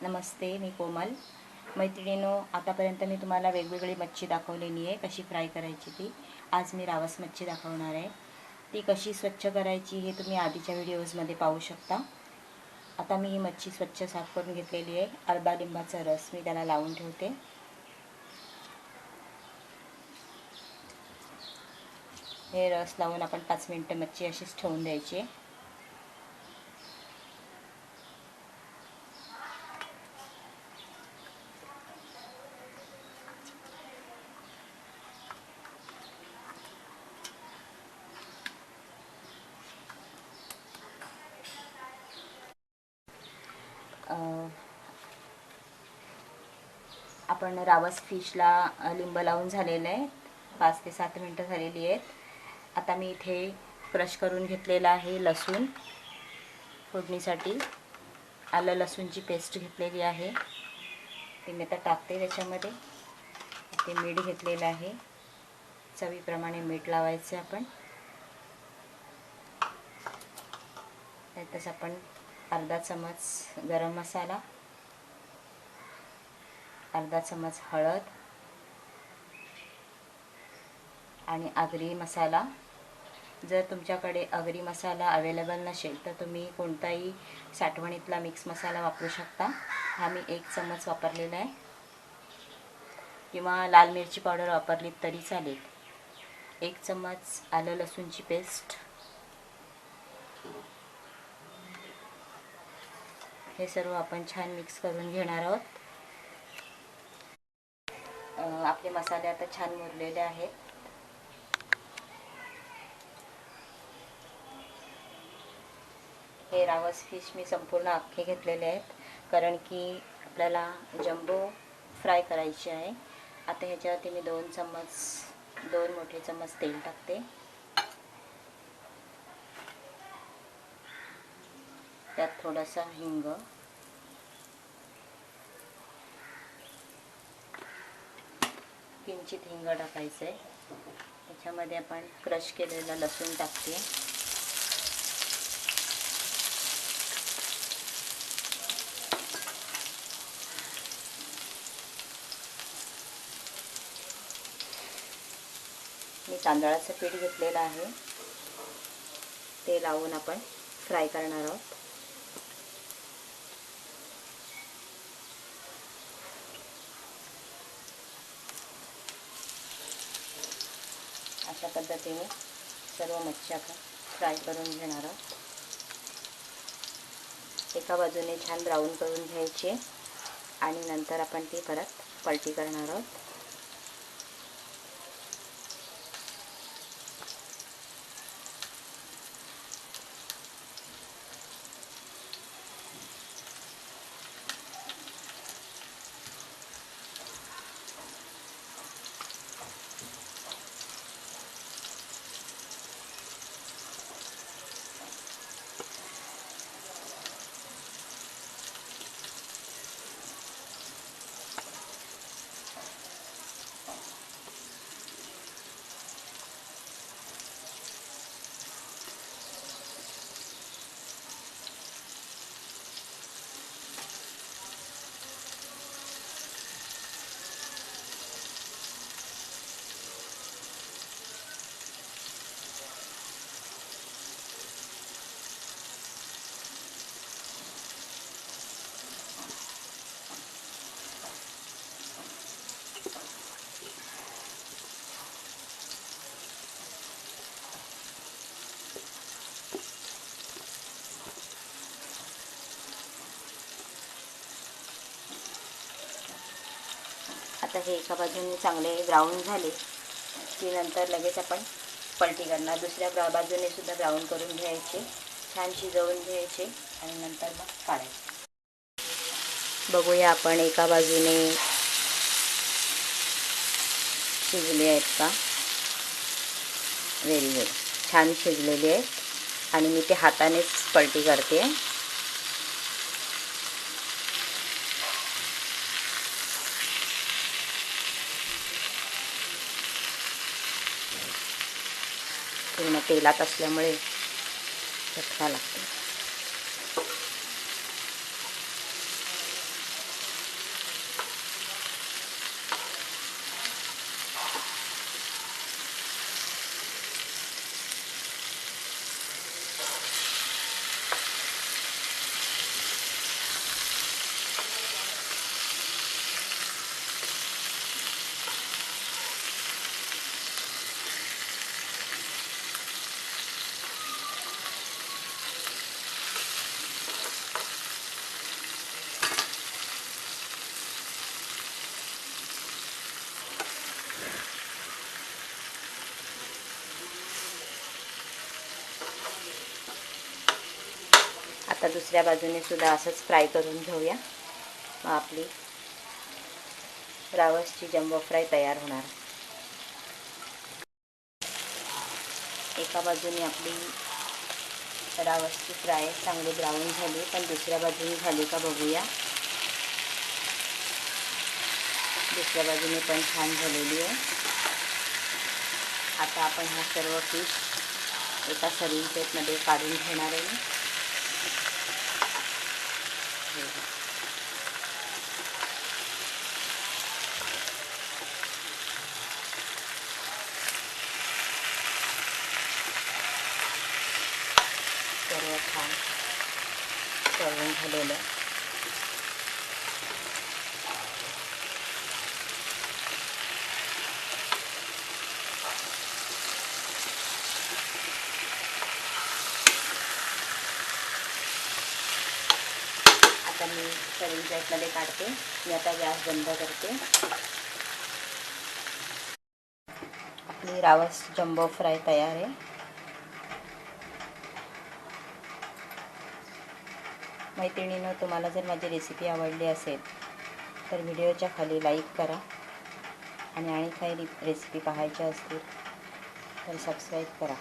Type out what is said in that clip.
नमस्ते, मी कोमल. मैत्रिणींनो, आतापर्यंत मी तुम्हाला वेगवेगळी मच्छी दाखवलेली आहे, कशी फ्राय करायची ती. आज मी रावस मच्छी दाखवणार आहे. ती कशी स्वच्छ करायची हे तुम्ही आधीच्या व्हिडिओजमध्ये पाहू शकता. आता मी ही मच्छी स्वच्छ साफ करून घेतलेली आहे. अर्धा लिंबाचा रस मी त्याला लावून ठेवते. हे रस लावून आपण 5 मिनिटं मच्छी अशीच ठेवून द्यायची. आपण रावस फिशला लिंब लावून झालेलं आहे. 5 ते 7 मिनटं झालेली आहेत. आता मी इथे क्रश करून घेतलेला आहे लसूण फोडणीसाठी. आलं लसूणची पेस्ट घेतलेली आहे, ती मी आता टाकते त्याच्यामध्ये. ते मीठ घेतलेलं आहे, चवीप्रमाणे मीठ लावायचं आपण. त्यातच आपण अर्धा चमच गरम मसाला, अर्धा चमच हळद आणि आगरी मसाला. जर तुमच्याकडे आगरी मसाला अवेलेबल नसेल तर तुम्ही कोणताही साठवणीतला मिक्स मसाला वापरू शकता. हा मी 1 चमच वापरलेला आहे, किंवा लाल मिरची पावडर वापरली तरी चालेल. 1 चमच आलं लसूणची पेस्ट. हे सर्व आपण छान मिक्स करून घेणार आहोत. आपले मसाले आता छान मुरलेले आहेत. हे रावस फिश मी संपूर्ण अख्खे घेतलेले आहेत, कारण की आपल्याला जम्बो फ्राय करायची आहे. आता ह्याच्यावरती मी 2 मोठे चम्मच तेल टाकते. त्यात थोडासा हिंग, किंचित हिंग टाकायचं आहे. त्याच्यामध्ये आपण क्रश केलेला लसूण टाकते. मी तांदळाचं पीठ घेतलेलं आहे, ते लावून आपण फ्राय करणार आहोत. अशा पद्धतीने सर्व मच्छी आपण फ्राय करून घेणार आहोत. एका बाजूने छान ब्राऊन करून घ्यायची आणि नंतर आपण ती परत पलटी करणार आहोत. आता हे एका बाजूने चांगले ब्राऊन झाले की नंतर लगेच आपण पलटी करणार. दुसऱ्या बाजूने सुद्धा ब्राऊन करून घ्यायचे, छान शिजवून घ्यायचे आणि नंतर मग काढायचे. बघूया आपण एका बाजूने शिजले आहेत का. व्हेरी गुड, छान शिजलेले आहेत. आणि मी ते हातानेच पलटी करते. पूर्ण तेलात असल्यामुळे चटका लागतो. आता दुसऱ्या बाजूने सुद्धा असंच फ्राय करून घेऊया. मग आपली रावसची जंबो फ्राय तयार होणार. एका बाजूने आपली रावसची फ्राय चांगली ब्राऊन झाली, पण दुसऱ्या बाजूने झाली का बघूया. दुसऱ्या बाजूने पण छान झालेली आहे. आता आपण हा सर्व फिश एका सर्विंग प्लेटमध्ये काढून घेणार आहे. सर्व छान सर्विंग झालेलं. आता मी सर्विंग प्लेटमध्ये काढते. मी आता गॅस बंद करते. आपली रावस जंबो फ्राय तयार आहे. मैत्रिणींनो, तुम्हाला जर माझी रेसिपी आवडली असेल तर व्हिडिओच्या खाली लाईक करा आणि काही रेसिपी पाहायच्या असतील तर सबस्क्राईब करा.